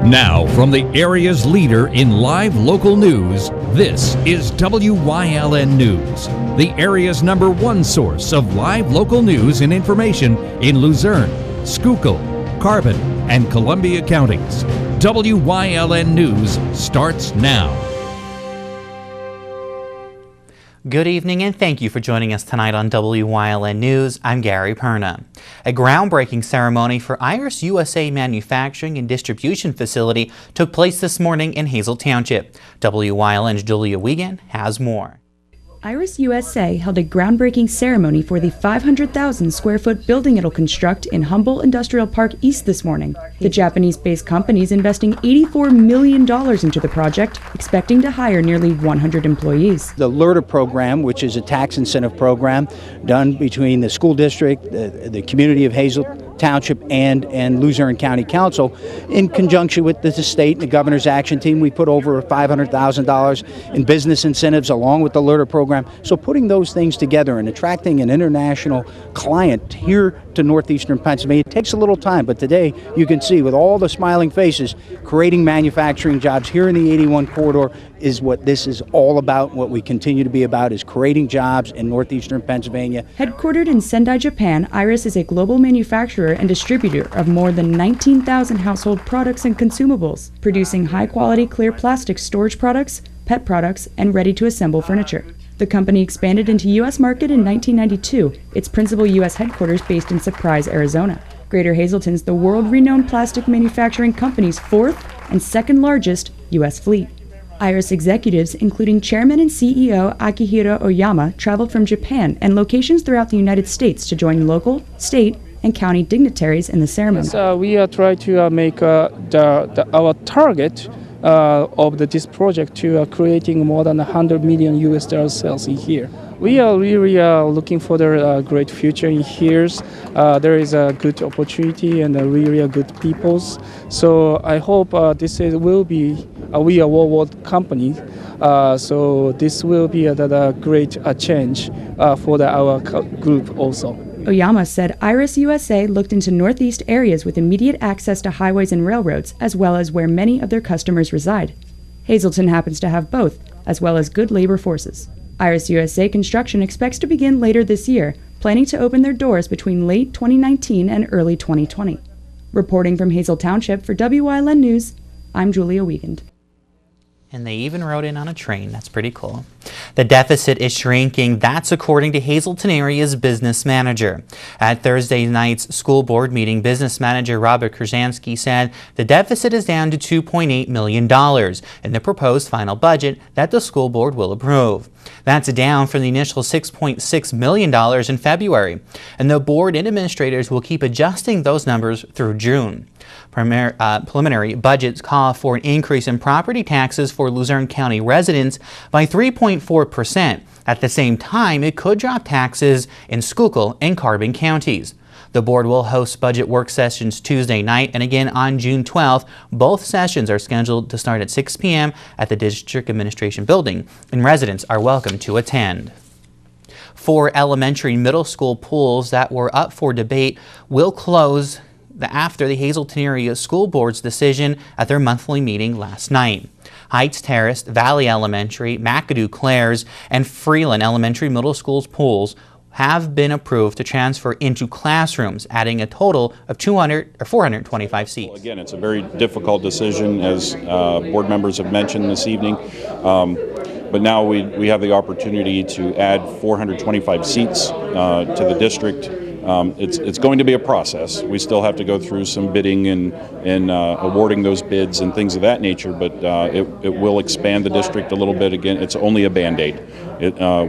Now, from the area's leader in live local news, this is WYLN News, the area's #1 source of live local news and information in Luzerne, Schuylkill, Carbon, and Columbia counties. WYLN News starts now. Good evening and thank you for joining us tonight on WYLN News. I'm Gary Perna. A groundbreaking ceremony for Iris USA manufacturing and distribution facility took place this morning in Hazel Township. WYLN's Julia Wiegand has more. Iris USA held a groundbreaking ceremony for the 500,000 square foot building it'll construct in Humboldt Industrial Park East this morning. The Japanese-based company is investing $84 million into the project, expecting to hire nearly 100 employees. The LRTA program, which is a tax incentive program done between the school district, the community of Hazel Township and Luzerne County Council, in conjunction with the state and the governor's action team, we put over $500,000 in business incentives along with the LRTA program. So putting those things together and attracting an international client here to northeastern Pennsylvania, it takes a little time, but today you can see with all the smiling faces, creating manufacturing jobs here in the 81 corridor is what this is all about. What we continue to be about is creating jobs in northeastern Pennsylvania. Headquartered in Sendai, Japan, Iris is a global manufacturer and distributor of more than 19,000 household products and consumables, producing high-quality clear plastic storage products, pet products, and ready-to-assemble furniture. The company expanded into U.S. market in 1992, its principal U.S. headquarters based in Surprise, Arizona. Greater Hazelton's the world-renowned plastic manufacturing company's fourth and second largest U.S. fleet. Iris executives, including Chairman and CEO Akihiro Oyama, traveled from Japan and locations throughout the United States to join local, state, and county dignitaries in the ceremony. Yes, we are trying to make our target of this project to creating more than 100 million US dollar sales in here. We are really looking for the great future in here. There is a good opportunity and really good peoples. So I hope this will be we are world company. So this will be a great change for our group also. Oyama said Iris USA looked into northeast areas with immediate access to highways and railroads, as well as where many of their customers reside. Hazelton happens to have both, as well as good labor forces. Iris USA construction expects to begin later this year, planning to open their doors between late 2019 and early 2020. Reporting from Hazel Township for WYLN News, I'm Julia Wiegand. And they even rode in on a train. That's pretty cool. The deficit is shrinking. That's according to Hazelton area's business manager. At Thursday night's school board meeting, business manager Robert Krzansky said the deficit is down to $2.8 million in the proposed final budget that the school board will approve. That's down from the initial $6.6 million in February. And the board and administrators will keep adjusting those numbers through June. Preliminary budgets call for an increase in property taxes for Luzerne County residents by 3.4%. At the same time, it could drop taxes in Schuylkill and Carbon counties. The board will host budget work sessions Tuesday night and again on June 12th. Both sessions are scheduled to start at 6 p.m. at the District Administration Building, and residents are welcome to attend. 4 elementary and middle school pools that were up for debate will close after the Hazelton area school board's decision at their monthly meeting last night. Heights Terrace, Valley Elementary, McAdoo Clares, and Freeland Elementary Middle School's pools have been approved to transfer into classrooms, adding a total of 425 seats. Well, again, it's a very difficult decision, as board members have mentioned this evening. But now we have the opportunity to add 425 seats to the district. It's going to be a process. We still have to go through some bidding and awarding those bids and things of that nature, but it will expand the district a little bit. Again, it's only a Band-Aid.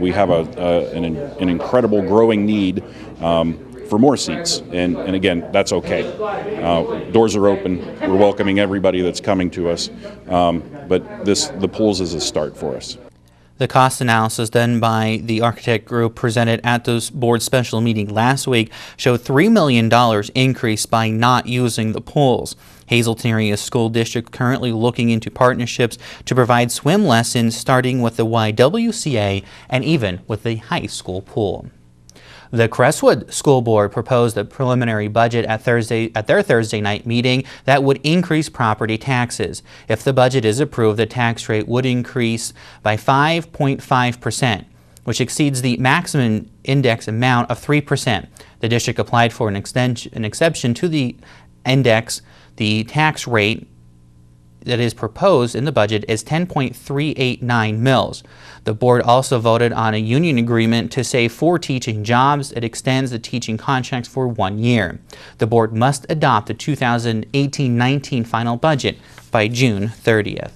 We have an incredible growing need for more seats, and again, that's okay. Doors are open. We're welcoming everybody that's coming to us, but the pools is a start for us. The cost analysis done by the architect group presented at the board's special meeting last week showed $3 million increase by not using the pools. Hazelton area school district currently looking into partnerships to provide swim lessons starting with the YWCA and even with the high school pool. The Crestwood School Board proposed a preliminary budget at their Thursday night meeting that would increase property taxes. If the budget is approved, the tax rate would increase by 5.5%, which exceeds the maximum index amount of 3%. The district applied for an exception to the index. The tax rate that is proposed in the budget is 10.389 mils. The board also voted on a union agreement to save 4 teaching jobs. It extends the teaching contracts for 1 year. The board must adopt the 2018-19 final budget by June 30th.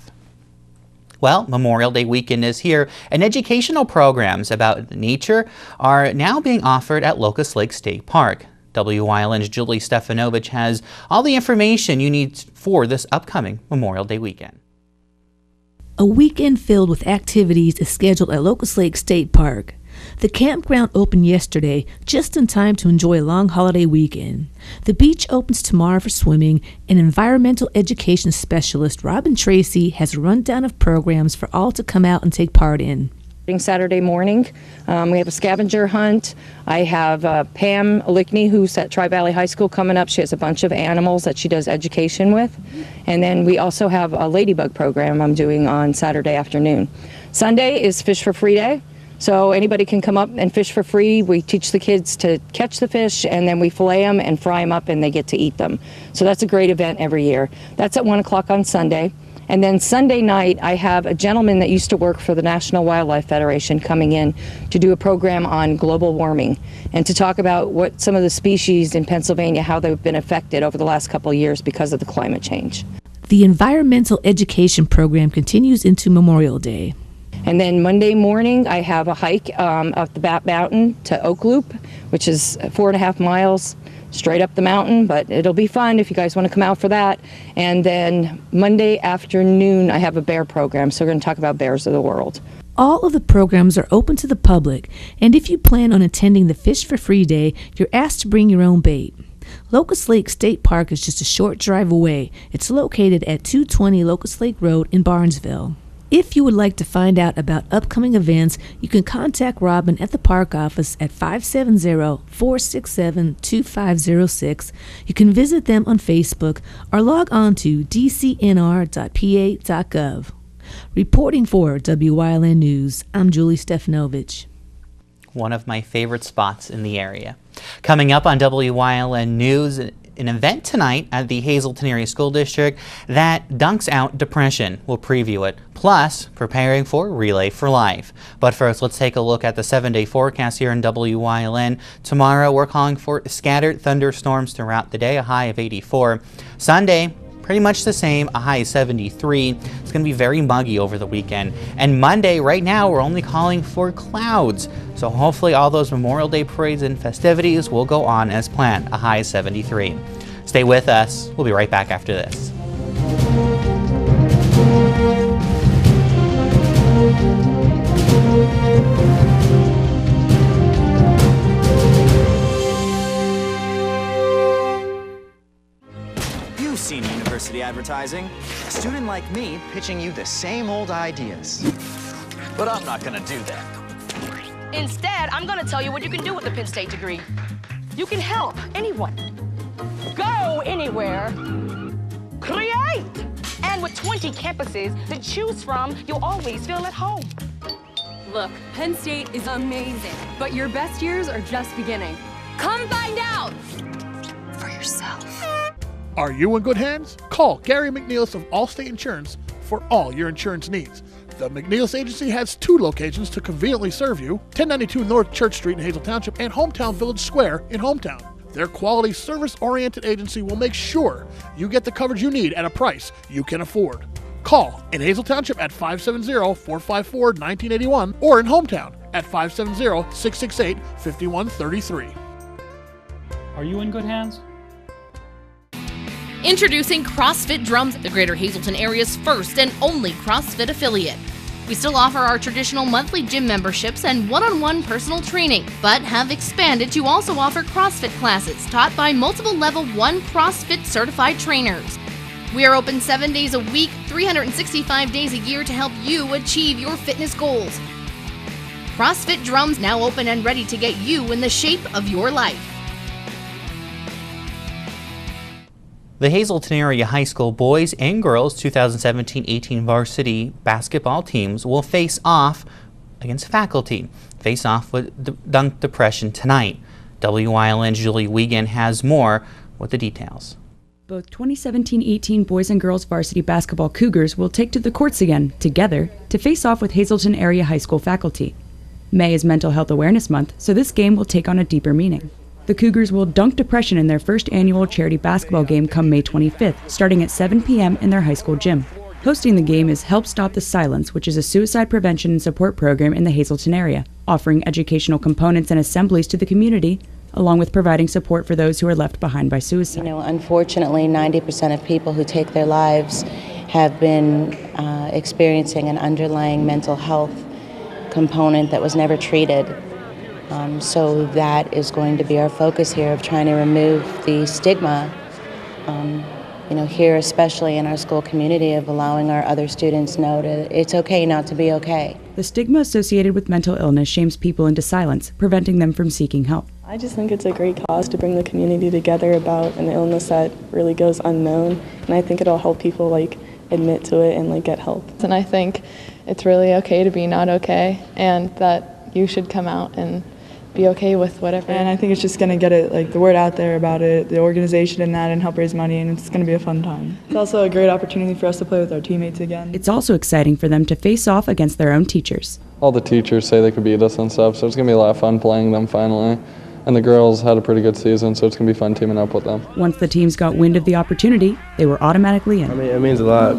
Well, Memorial Day weekend is here, and educational programs about nature are now being offered at Locust Lake State Park. Wyln's Julie Stefanovich has all the information you need for this upcoming Memorial Day weekend. A weekend filled with activities is scheduled at Locust Lake State Park. The campground opened yesterday, just in time to enjoy a long holiday weekend. The beach opens tomorrow for swimming, and environmental education specialist Robin Tracy has a rundown of programs for all to come out and take part in. Saturday morning, we have a scavenger hunt. I have Pam Lickney, who's at Tri-Valley High School, coming up. She has a bunch of animals that she does education with. And then we also have a ladybug program I'm doing on Saturday afternoon. Sunday is Fish for Free Day, so anybody can come up and fish for free. We teach the kids to catch the fish, and then we fillet them and fry them up, and they get to eat them. So that's a great event every year. That's at 1 o'clock on Sunday. And then Sunday night, I have a gentleman that used to work for the National Wildlife Federation coming in to do a program on global warming and to talk about what some of the species in Pennsylvania, how they've been affected over the last couple of years because of the climate change. The environmental education program continues into Memorial Day. And then Monday morning, I have a hike up the Bat Mountain to Oak Loop, which is 4.5 miles. Straight up the mountain, but it'll be fun if you guys want to come out for that. And then Monday afternoon, I have a bear program, so we're going to talk about bears of the world. All of the programs are open to the public, and if you plan on attending the Fish for Free Day, you're asked to bring your own bait. Locust Lake State Park is just a short drive away. It's located at 220 Locust Lake Road in Barnesville. If you would like to find out about upcoming events, you can contact Robin at the park office at 570-467-2506. You can visit them on Facebook or log on to dcnr.pa.gov. Reporting for Wyln News, I'm Julie Stefanovich. One of my favorite spots in the area. Coming up on Wyln News, an event tonight at the Hazleton Area School District that dunks out depression. We'll preview it, plus preparing for Relay for Life. But first, let's take a look at the 7-day forecast here in Wyln. Tomorrow, we're calling for scattered thunderstorms throughout the day, a high of 84. Sunday, pretty much the same, a high of 73. It's going to be very muggy over the weekend. And Monday, right now, we're only calling for clouds. So hopefully all those Memorial Day parades and festivities will go on as planned, a high of 73. Stay with us. We'll be right back after this. You've seen university advertising. A student like me pitching you the same old ideas. But I'm not gonna do that. Instead, I'm gonna tell you what you can do with a Penn State degree. You can help anyone. Go anywhere. Create! And with 20 campuses to choose from, you'll always feel at home. Look, Penn State is amazing, but your best years are just beginning. Come find out for yourself. Are you in good hands? Call Gary McNeilis of Allstate Insurance for all your insurance needs. The McNeilis Agency has 2 locations to conveniently serve you, 1092 North Church Street in Hazel Township and Hometown Village Square in Hometown. Their quality, service-oriented agency will make sure you get the coverage you need at a price you can afford. Call in Hazel Township at 570-454-1981 or in Hometown at 570-668-5133. Are you in good hands? Introducing CrossFit Drums, the Greater Hazleton area's first and only CrossFit affiliate. We still offer our traditional monthly gym memberships and one-on-one personal training, but have expanded to also offer CrossFit classes taught by multiple Level 1 CrossFit certified trainers. We are open 7 days a week, 365 days a year to help you achieve your fitness goals. CrossFit Drums now open and ready to get you in the shape of your life. The Hazleton Area High School boys and girls 2017-18 varsity basketball teams will face off against faculty. Face off with dunk depression tonight. WYLN's Julie Wiegand has more with the details. Both 2017-18 boys and girls varsity basketball Cougars will take to the courts again, together, to face off with Hazleton Area High School faculty. May is Mental Health Awareness Month, so this game will take on a deeper meaning. The Cougars will dunk depression in their first annual charity basketball game come May 25th, starting at 7 p.m. in their high school gym. Hosting the game is Help Stop the Silence, which is a suicide prevention and support program in the Hazleton area, offering educational components and assemblies to the community, along with providing support for those who are left behind by suicide. Unfortunately, 90% of people who take their lives have been experiencing an underlying mental health component that was never treated. So that is going to be our focus here, of trying to remove the stigma, here especially in our school community, of allowing our other students know that it's okay not to be okay. The stigma associated with mental illness shames people into silence, preventing them from seeking help. I just think it's a great cause to bring the community together about an illness that really goes unknown, and I think it'll help people admit to it and get help. And I think it's really okay to be not okay, and that you should come out and be okay with whatever. And I think it's just going to get it, the word out there about it, the organization and that, and help raise money, and it's going to be a fun time. It's also a great opportunity for us to play with our teammates again. It's also exciting for them to face off against their own teachers. All the teachers say they could beat us and stuff, so it's going to be a lot of fun playing them finally. And the girls had a pretty good season, so it's going to be fun teaming up with them. Once the teams got wind of the opportunity, they were automatically in. It means a lot,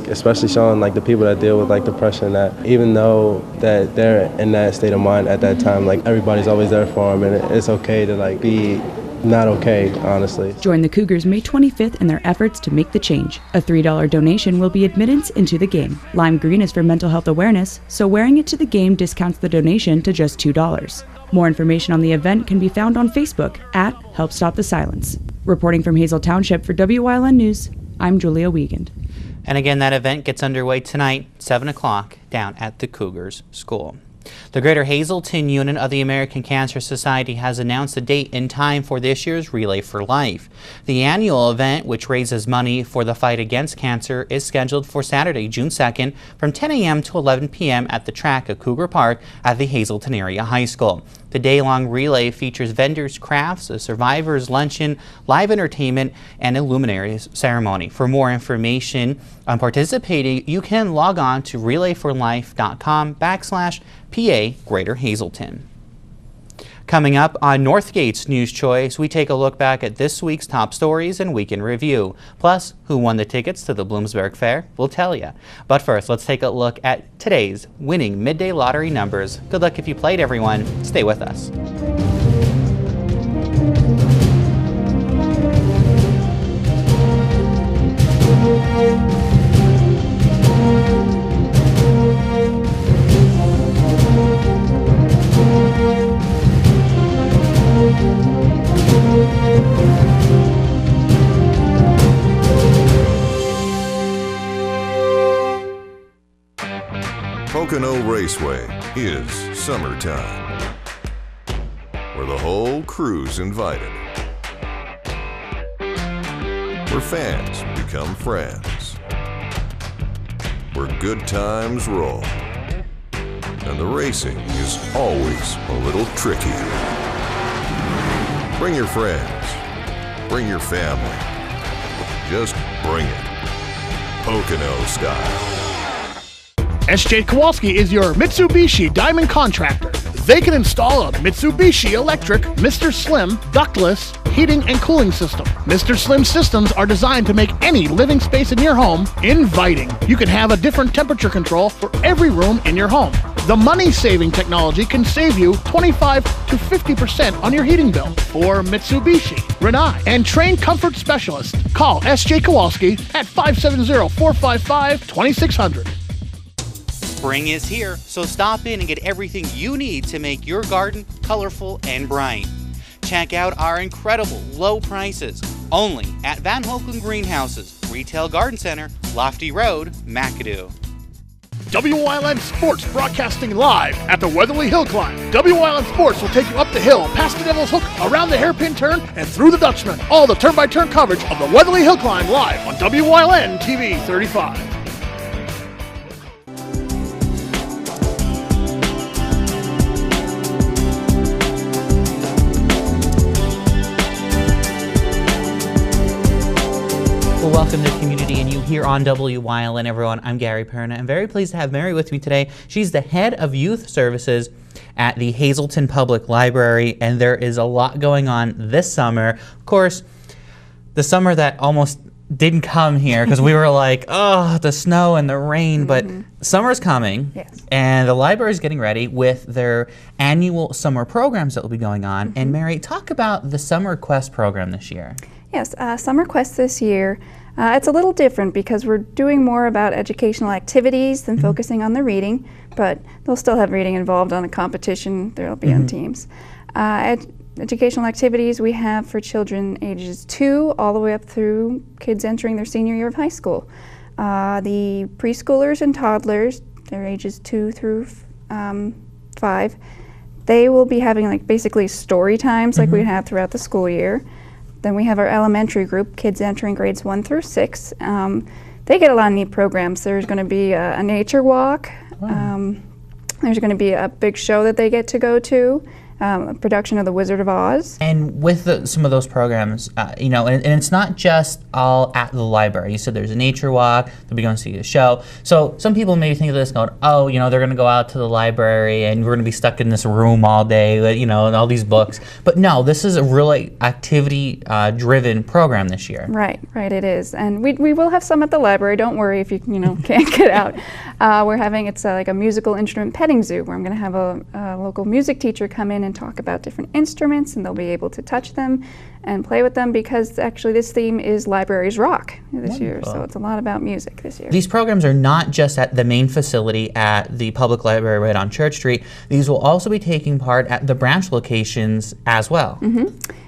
especially showing the people that deal with depression, that even though that they're in that state of mind at that time, everybody's always there for them, and it's okay to be not okay, honestly. Join the Cougars May 25th in their efforts to make the change. A $3 donation will be admittance into the game. Lime green is for mental health awareness, so wearing it to the game discounts the donation to just $2. More information on the event can be found on Facebook at Help Stop the Silence. Reporting from Hazel Township for WYLN News, I'm Julia Wiegand. And again, that event gets underway tonight, 7 o'clock, down at the Cougars School. The Greater Hazleton Unit of the American Cancer Society has announced a date and time for this year's Relay for Life. The annual event, which raises money for the fight against cancer, is scheduled for Saturday, June 2nd from 10 a.m. to 11 p.m. at the track at Cougar Park at the Hazleton Area High School. The day-long relay features vendors' crafts, a survivors' luncheon, live entertainment, and a luminaries ceremony. For more information on participating, you can log on to relayforlife.com/PA Greater Hazleton. Coming up on Northgate's News Choice, we take a look back at this week's top stories and weekend review. Plus, who won the tickets to the Bloomsburg Fair? We'll tell you. But first, let's take a look at today's winning midday lottery numbers. Good luck if you played, everyone. Stay with us. Pocono Raceway is summertime, where the whole crew's invited, where fans become friends, where good times roll, and the racing is always a little tricky. Bring your friends, bring your family, just bring it, Pocono style. SJ Kowalski is your Mitsubishi Diamond contractor. They can install a Mitsubishi electric Mr. Slim ductless heating and cooling system. Mr. Slim systems are designed to make any living space in your home inviting. You can have a different temperature control for every room in your home. The money-saving technology can save you 25 to 50% on your heating bill. For Mitsubishi, Renai, and trained comfort specialists, call SJ Kowalski at 570-455-2600. Spring is here, so stop in and get everything you need to make your garden colorful and bright. Check out our incredible low prices only at Van Hoeken Greenhouses, Retail Garden Center, Lofty Road, McAdoo. WYLN Sports broadcasting live at the Weatherly Hill Climb. WYLN Sports will take you up the hill, past the Devil's Hook, around the hairpin turn, and through the Dutchman. All the turn-by-turn coverage of the Weatherly Hill Climb live on WYLN TV 35. Well, welcome to Community and You here on WYLN, everyone. I'm Gary Perna. I'm very pleased to have Mary with me today. She's the head of youth services at the Hazleton Public Library, and there is a lot going on this summer. Of course, the summer that almost didn't come here because we were like, oh, the snow and the rain, but summer's coming, and the library is getting ready with their annual summer programs that will be going on. And Mary, talk about the Summer Quest program this year. Yes, Summer Quest this year, it's a little different because we're doing more about educational activities than focusing on the reading, but they'll still have reading involved on a competition. They'll be on teams. Educational activities we have for children ages 2 all the way up through kids entering their senior year of high school. The preschoolers and toddlers, they're ages 2 through 5, they will be having like basically story times like we have throughout the school year. Then we have our elementary group, kids entering grades 1 through 6. They get a lot of neat programs. There's going to be a nature walk. There's going to be a big show that they get to go to, a production of The Wizard of Oz. And with some of those programs, you know, and it's not just all at the library. You said there's a nature walk, they'll be going to see a show. So some people maybe think of this going, oh, you know, they're going to go out to the library and we're going to be stuck in this room all day, you know, and all these books. But no, this is a really activity-driven program this year. Right, it is. And we will have some at the library. Don't worry if you can't get out. We're having, it's like a musical instrument petting zoo where I'm going to have a local music teacher come in and talk about different instruments, and they'll be able to touch them and play with them because actually this theme is Libraries Rock this year, so it's a lot about music this year. These programs are not just at the main facility at the public library right on Church Street. These will also be taking part at the branch locations as well.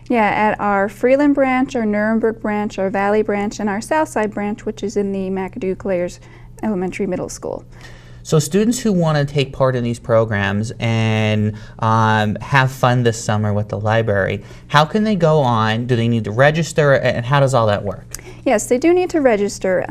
Yeah, at our Freeland branch, our Nuremberg branch, our Valley branch, and our Southside branch, which is in the McAdoo Clares Elementary Middle School. So students who want to take part in these programs and have fun this summer with the library, how can they go on? Do they need to register, and how does all that work? Yes, they do need to register.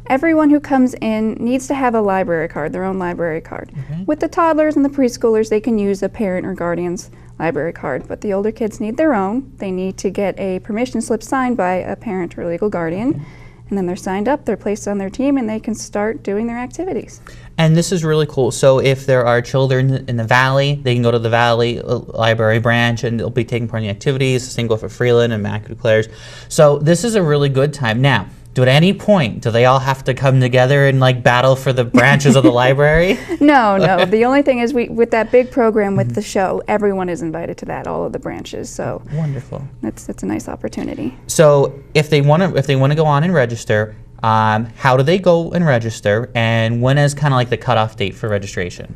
Everyone who comes in needs to have a library card, their own library card. With the toddlers and the preschoolers, they can use a parent or guardian's library card, but the older kids need their own. They need to get a permission slip signed by a parent or legal guardian. And then they're signed up, they're placed on their team, and they can start doing their activities. And this is really cool. So if there are children in the Valley, they can go to the Valley Library branch and they'll be taking part in the activities. The same go for Freeland and McAdoo Clares. So this is a really good time. Now, at any point, do they all have to come together and like battle for the branches of the library? No. The only thing is with that big program with the show, everyone is invited to that, all of the branches. So wonderful. That's a nice opportunity. So if they want to go on and register, how do they go and register, and when is kind of like the cutoff date for registration?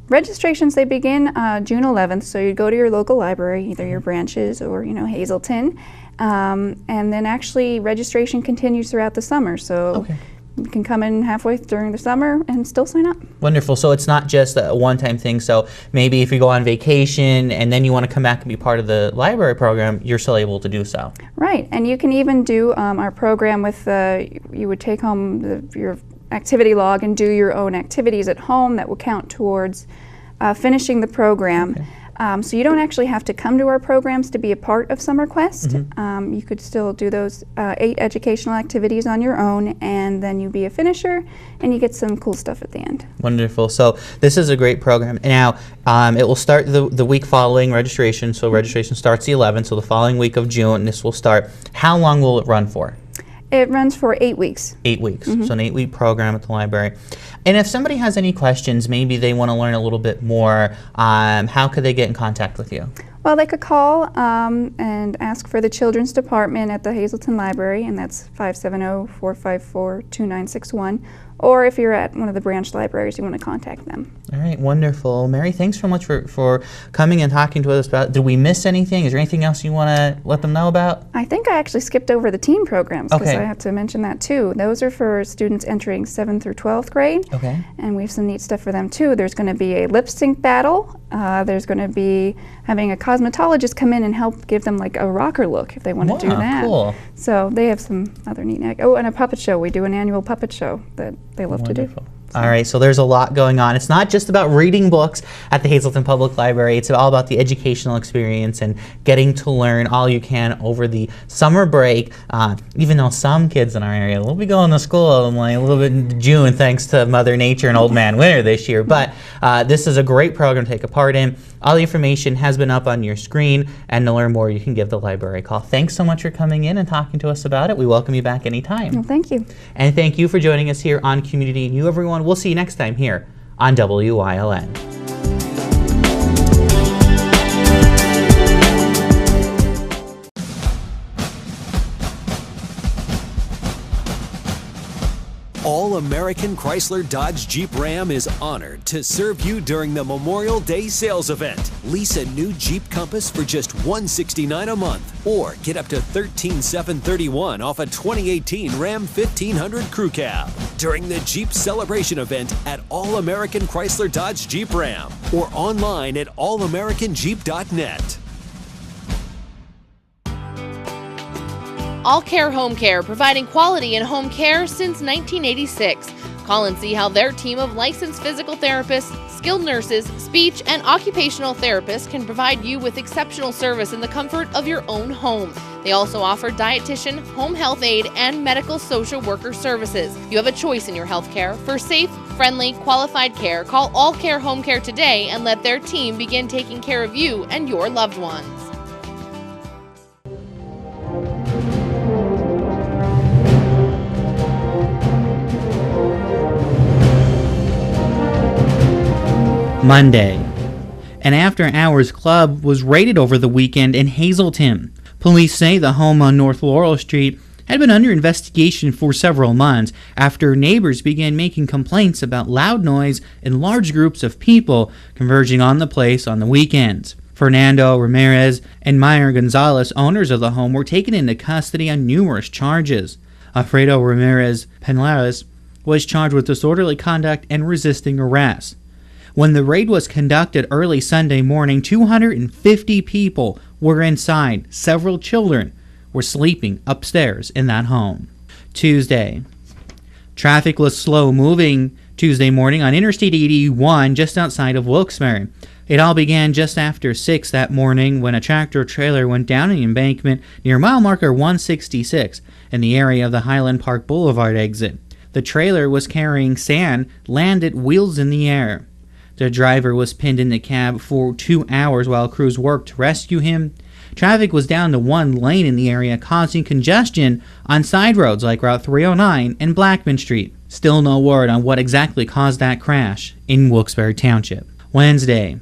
Registrations, they begin June 11th, so you go to your local library, either your branches or Hazleton, and then actually registration continues throughout the summer, so you can come in halfway during the summer and still sign up. Wonderful. So it's not just a one-time thing. So maybe if you go on vacation and then you want to come back and be part of the library program, you're still able to do so. Right, and you can even do our program with, you would take home your activity log and do your own activities at home that will count towards finishing the program. So you don't actually have to come to our programs to be a part of Summer Quest. You could still do those 8 educational activities on your own, and then you be a finisher and you get some cool stuff at the end. Wonderful. So this is a great program. Now it will start the week following registration. So registration starts the 11th, so the following week of June this will start. How long will it run for? It runs for 8 weeks. 8 weeks. So an 8-week program at the library. And if somebody has any questions, maybe they want to learn a little bit more, how could they get in contact with you? Well, they could call and ask for the Children's Department at the Hazleton Library, and that's 570-454-2961. or if you're at one of the branch libraries, you want to contact them. All right, wonderful. Mary, thanks so much for coming and talking to us about. Did we miss anything? Is there anything else you want to let them know about? I think I actually skipped over the teen programs because Okay. I have to mention that too. Those are for students entering 7th through 12th grade. Okay. And we have some neat stuff for them too. There's going to be a lip sync battle. There's going to be having a cosmetologist come in and help give them like a rocker look if they want to do Wow, that. cool. So they have some other neat. Oh, and a puppet show. We do an annual puppet show that they love to do. All right, so there's a lot going on. It's not just about reading books at the Hazleton Public Library. It's all about the educational experience and getting to learn all you can over the summer break. Even though some kids in our area will be going to school in like a little bit in June thanks to Mother Nature and Old Man Winter this year. But this is a great program to take a part in. All the information has been up on your screen, and to learn more, you can give the library a call. Thanks so much for coming in and talking to us about it. We welcome you back anytime. Well, thank you. And thank you for joining us here on Community and You, everyone. We'll see you next time here on WYLN. All-American Chrysler Dodge Jeep Ram is honored to serve you during the Memorial Day sales event. Lease a new Jeep Compass for just $169 a month, or get up to $13,731 off a 2018 Ram 1500 Crew Cab during the Jeep Celebration event at All-American Chrysler Dodge Jeep Ram, or online at allamericanjeep.net. All Care Home Care, providing quality in home care since 1986. Call and see how their team of licensed physical therapists, skilled nurses, speech, and occupational therapists can provide you with exceptional service in the comfort of your own home. They also offer dietitian, home health aide, and medical social worker services. You have a choice in your health care. For safe, friendly, qualified care, call All Care Home Care today and let their team begin taking care of you and your loved ones. Monday. An after-hours club was raided over the weekend in Hazleton. Police say the home on North Laurel Street had been under investigation for several months after neighbors began making complaints about loud noise and large groups of people converging on the place on the weekends. Fernando Ramirez and Meyer Gonzalez, owners of the home, were taken into custody on numerous charges. Alfredo Ramirez Penlares was charged with disorderly conduct and resisting arrest. When the raid was conducted early Sunday morning, 250 people were inside. Several children were sleeping upstairs in that home. Tuesday. Traffic was slow moving Tuesday morning on Interstate 81 just outside of Wilkes-Barre. It all began just after 6 that morning when a tractor-trailer went down an embankment near mile marker 166 in the area of the Highland Park Boulevard exit. The trailer was carrying sand, landed wheels in the air. The driver was pinned in the cab for 2 hours while crews worked to rescue him. Traffic was down to one lane in the area, causing congestion on side roads like Route 309 and Blackman Street. Still no word on what exactly caused that crash in Wilkes-Barre Township. Wednesday.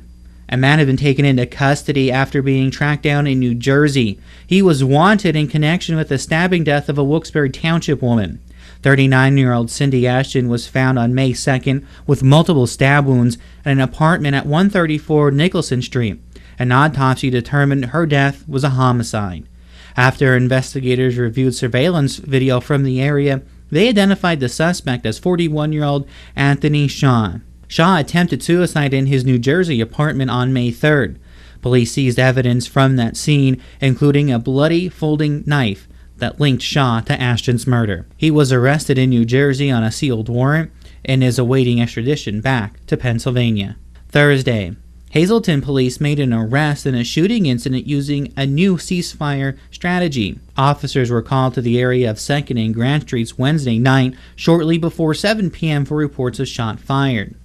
A man had been taken into custody after being tracked down in New Jersey. He was wanted in connection with the stabbing death of a Wilkes-Barre Township woman. 39-year-old Cindy Ashton was found on May 2nd with multiple stab wounds at an apartment at 134 Nicholson Street. An autopsy determined her death was a homicide. After investigators reviewed surveillance video from the area, they identified the suspect as 41-year-old Anthony Shaw. Shaw attempted suicide in his New Jersey apartment on May 3rd. Police seized evidence from that scene, including a bloody folding knife that linked Shaw to Ashton's murder. He was arrested in New Jersey on a sealed warrant and is awaiting extradition back to Pennsylvania. Thursday, Hazleton police made an arrest in a shooting incident using a new ceasefire strategy. Officers were called to the area of 2nd and Grant Streets Wednesday night, shortly before 7 p.m. for reports of shot fired.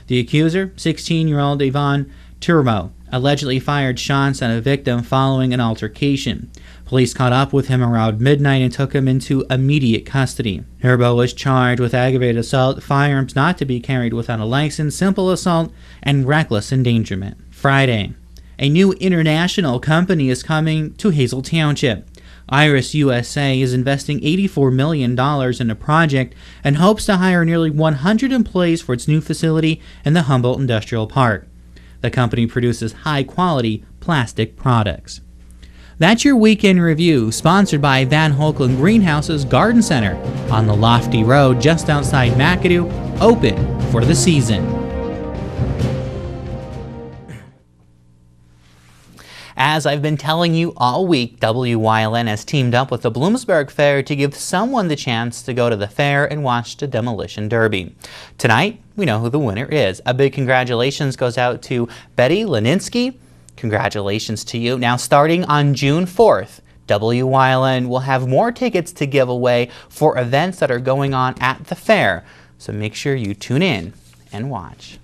The accuser, 16-year-old Yvonne Turbo, allegedly fired shots at a victim following an altercation. Police caught up with him around midnight and took him into immediate custody. Turbo was charged with aggravated assault, firearms not to be carried without a license, simple assault, and reckless endangerment. Friday. A new international company is coming to Hazel Township. Iris USA is investing $84 million in a project and hopes to hire nearly 100 employees for its new facility in the Humboldt Industrial Park. The company produces high-quality plastic products. That's your weekend review, sponsored by Van Hoekelen Greenhouse's Garden Center on the Lofty Road just outside McAdoo, open for the season. As I've been telling you all week, Wyln has teamed up with the Bloomsburg Fair to give someone the chance to go to the fair and watch the Demolition Derby. Tonight, we know who the winner is. A big congratulations goes out to Betty Leninsky. Congratulations to you. Now, starting on June 4th, Wyln will have more tickets to give away for events that are going on at the fair. So make sure you tune in and watch.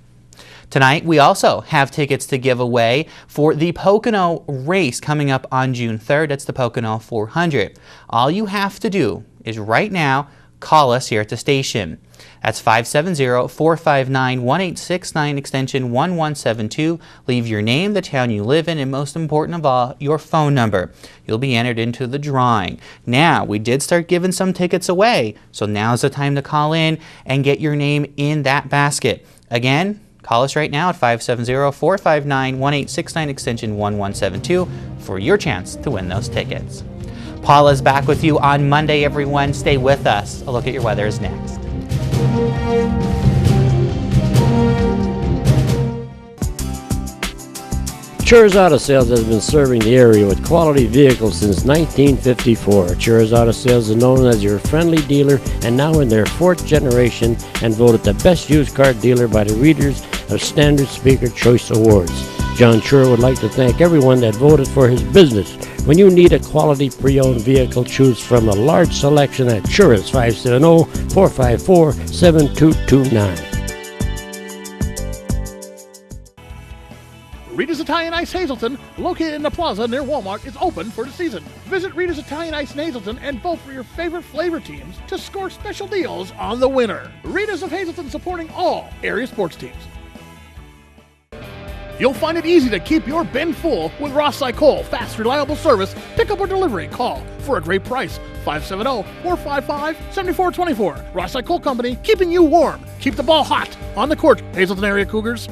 Tonight, we also have tickets to give away for the Pocono race coming up on June 3rd. That's the Pocono 400. All you have to do is right now call us here at the station. That's 570-459-1869, extension 1172. Leave your name, the town you live in, and most important of all, your phone number. You'll be entered into the drawing. Now, we did start giving some tickets away, so now's the time to call in and get your name in that basket. Again, call us right now at 570-459-1869, extension 1172 for your chance to win those tickets. Paula's back with you on Monday, everyone. Stay with us. A look at your weather is next. Chur's Auto Sales has been serving the area with quality vehicles since 1954. Chur's Auto Sales is known as your friendly dealer and now in their 4th generation and voted the best used car dealer by the readers of Standard Speaker Choice Awards. John Chur would like to thank everyone that voted for his business. When you need a quality pre-owned vehicle, choose from a large selection at Chur's 570-454-7229. Rita's Italian Ice Hazleton, located in the plaza near Walmart, is open for the season. Visit Rita's Italian Ice in Hazleton and vote for your favorite flavor teams to score special deals on the winner. Rita's of Hazleton, supporting all area sports teams. You'll find it easy to keep your bin full with Ross Cycle. Fast, reliable service, pickup or delivery. Call for a great price. 570-455-7424. Ross Cycle Company, keeping you warm. Keep the ball hot on the court, Hazleton area Cougars.